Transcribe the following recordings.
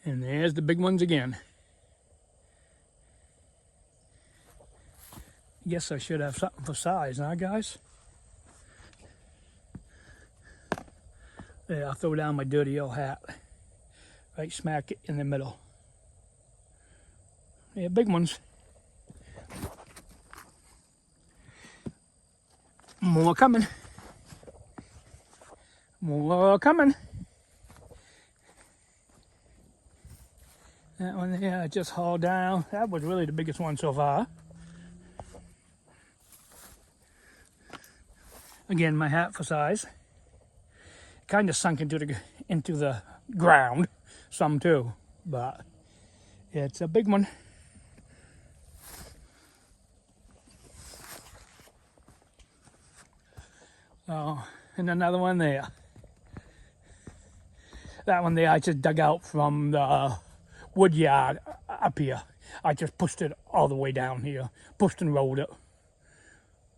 And there's the big ones again. Guess I should have something for size, huh, guys? Yeah, I'll throw down my dirty old hat. Right smack it in the middle. Yeah, big ones. More coming. More coming. That one there I just hauled down. That was really the biggest one so far. Again, my hat for size. Kind of sunk into the ground, some too, but it's a big one. Oh, and another one there. That one there I just dug out from the wood yard up here. I just pushed it all the way down here, pushed and rolled it.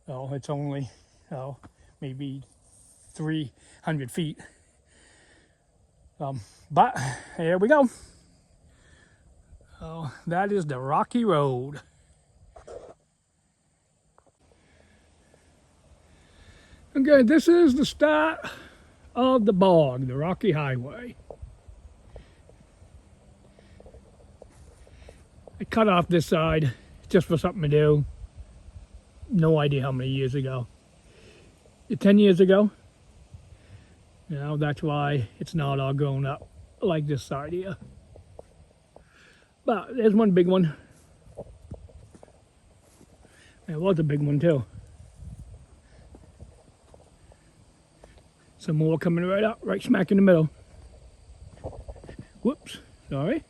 So it's only maybe 300 feet. But here we go. Oh, that is the Rocky Road. Okay, this is the start of the bog, the Rocky Highway. I cut off this side just for something to do. No idea how many years ago. 10 years ago. You know, that's why it's not all grown up like this side here. But there's one big one. There was a big one too. Some more coming right up, right smack in the middle. Whoops, sorry.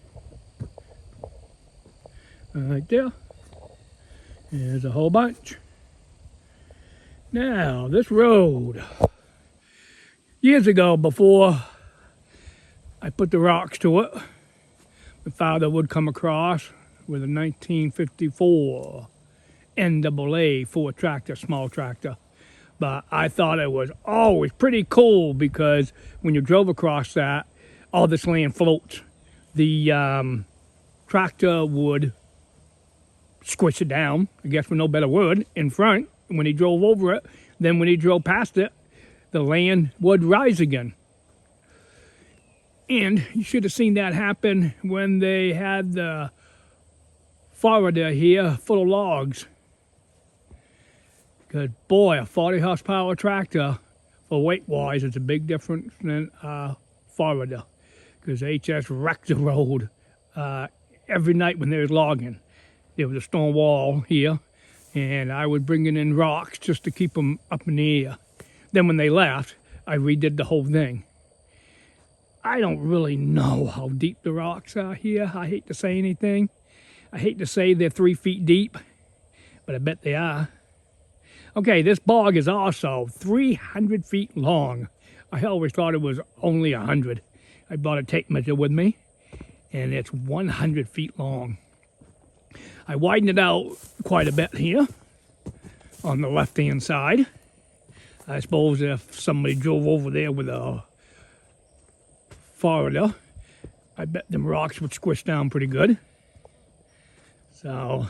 Right there. There's a whole bunch. Now, this road. Years ago, before I put the rocks to it, my father would come across with a 1954 NAA Ford tractor, small tractor. But I thought it was always pretty cool because when you drove across that, all this land floats. The tractor would squish it down, I guess for no better word, in front when he drove over it. Then when he drove past it, the land would rise again. And you should have seen that happen when they had the Florida here full of logs. Because boy, a 40 horsepower tractor for weight-wise is a big difference than Florida. Because they just wrecked the road every night when they was logging. There was a stone wall here, and I was bringing in rocks just to keep them up in the air. Then when they left, I redid the whole thing. I don't really know how deep the rocks are here. I hate to say anything. I hate to say they're 3 feet deep, but I bet they are. Okay, this bog is also 300 feet long. I always thought it was only 100. I brought a tape measure with me, and it's 100 feet long. I widened it out quite a bit here on the left-hand side. I suppose if somebody drove over there with a Florida, I bet them rocks would squish down pretty good. So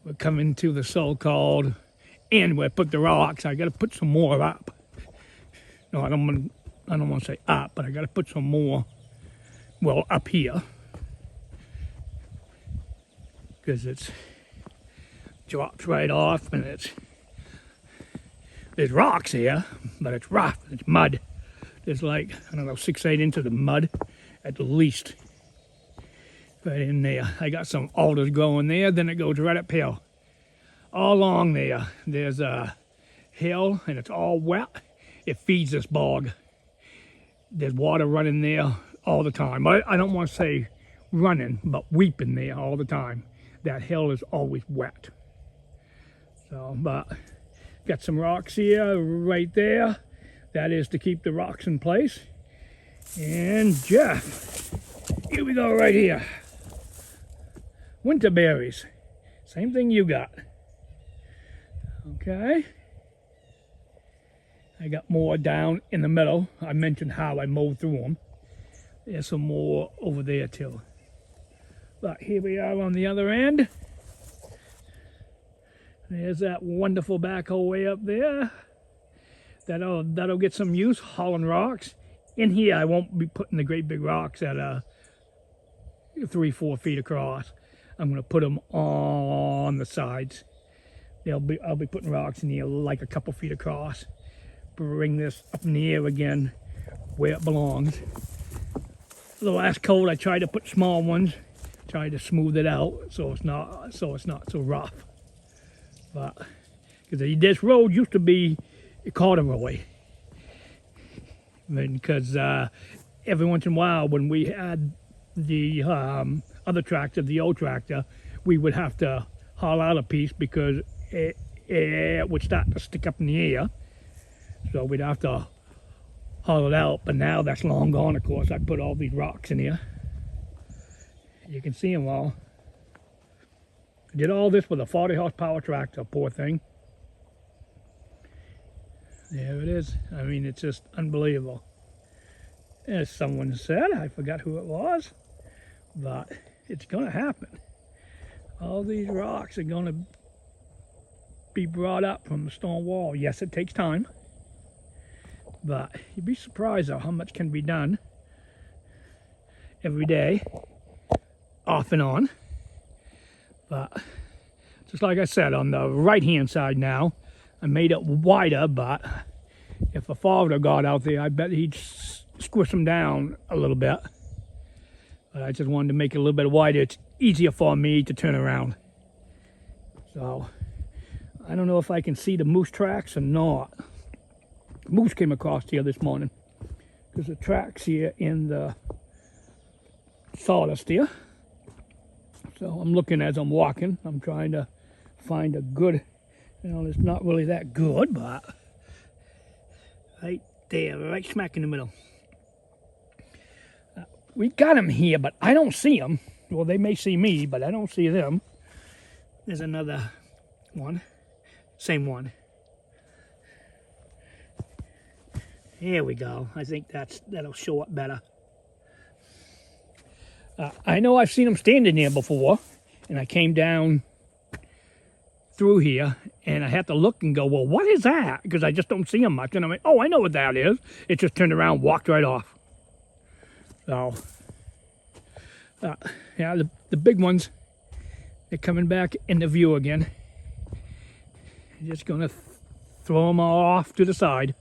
we're coming to the so-called end where I put the rocks. I got to put some more up. No, I don't want to say up, but I got to put some more, well, up here. Because it drops right off, and there's rocks here, but it's rough, it's mud. There's like, I don't know, 6-8 inches of mud at least right in there. I got some alders growing there, then it goes right uphill. All along there, there's a hill, and it's all wet. It feeds this bog. There's water running there all the time. I don't want to say running, but weeping there all the time. That hill is always wet. So, but got some rocks here, right there. That is to keep the rocks in place. And Jeff, here we go right here. Winter berries. Same thing you got. Okay. I got more down in the middle. I mentioned how I mowed through them. There's some more over there too. But here we are on the other end. There's that wonderful backhoe way up there. That'll get some use, hauling rocks. In here, I won't be putting the great big rocks that are 3-4 feet across. I'm going to put them on the sides. I'll be putting rocks in here like a couple feet across. Bring this up in the air again where it belongs. The last coat I tried to put small ones, tried to smooth it out so it's not so rough. But because this road used to be a corduroy, because every once in a while when we had the other tractor, the old tractor, we would have to haul out a piece because it would start to stick up in the air. So we'd have to haul it out, but now that's long gone, of course. I put all these rocks in here. You can see them all. I did all this with a 40 horsepower tractor, poor thing. There it is. I mean, it's just unbelievable. As someone said, I forgot who it was, but it's going to happen. All these rocks are going to be brought up from the stone wall. Yes, it takes time, but you'd be surprised at how much can be done every day, off and on. But just like I said, on the right hand side now, I made it wider, but if a father got out there, I bet he'd squish them down a little bit. But I just wanted to make it a little bit wider. It's easier for me to turn around. So I don't know if I can see the moose tracks or not. Moose came across here this morning. There's the tracks here in the sawdust here. So I'm looking as I'm walking. I'm trying to find a good, it's not really that good, but right there, right smack in the middle. We got them here, but I don't see them. Well, they may see me, but I don't see them. There's another one. Same one. Here we go. I think that'll show up better. I know I've seen them standing there before, and I came down through here, and I had to look and go, well, what is that? Because I just don't see them much. And I'm like, oh, I know what that is. It just turned around, walked right off. So, yeah, the big ones, they're coming back into view again. I'm just going to throw them all off to the side.